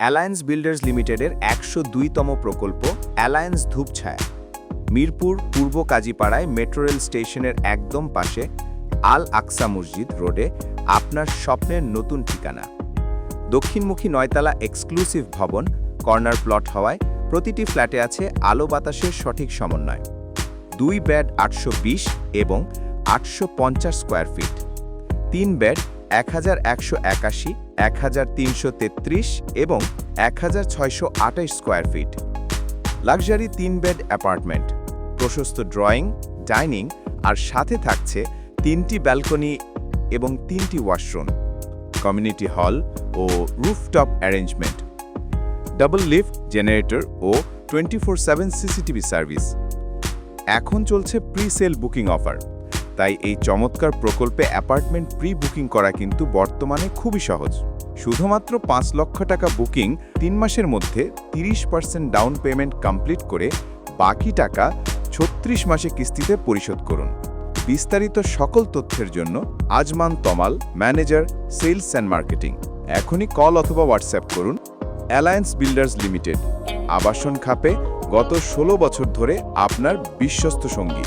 Alliance builders লিমিটেডের ১০২তম প্রকল্প alliance Dhupchhaya Mirpur পূর্ব কাজীপাড়ায় metro rail স্টেশনের একদম পাশে আল আকসা মসজিদ রোডে আপনার স্বপ্নের নতুন ঠিকানা। দক্ষিণমুখী ৯তলা এক্সক্লুসিভ ভবন, কর্নার প্লট হওয়ায় প্রতিটি ফ্ল্যাটে আছে আলো বাতাসের সঠিক সমন্বয়। ২ বেড ৮২০ এবং ৮৫০ স্কোয়ার ফিট, ৩ বেড ১১৮১, ১৩৩৩ এবং ১৬২৮ square feet. Luxury ৩ bed apartment, প্রশস্ত ড্রয়িং, ডাইনিং আর সাথে থাকছে ৩টি ব্যালকনি এবং 3টি ওয়াশরুম, কমিউনিটি হল ও rooftop arrangement, double lift, generator ও 24/7 সিসিটিভি সার্ভিস। এখন চলছে প্রি সেল বুকিং অফার, তাই এই চমৎকার প্রকল্পে অ্যাপার্টমেন্ট প্রি বুকিং করা কিন্তু বর্তমানে খুবই সহজ। শুধুমাত্র ৫ লক্ষ টাকা বুকিং, ৩ মাসের মধ্যে ৩০% ডাউন পেমেন্ট কমপ্লিট করে বাকি টাকা ৩৬ মাসে কিস্তিতে পরিশোধ করুন। বিস্তারিত সকল তথ্যের জন্য Azman Tamal, manager, sales and marketing. এখনই কল অথবা হোয়াটসঅ্যাপ করুন। অ্যালায়েন্স বিল্ডার্স লিমিটেড, আবাসন খাপে গত ১৬ বছর ধরে আপনার বিশ্বস্ত সঙ্গী।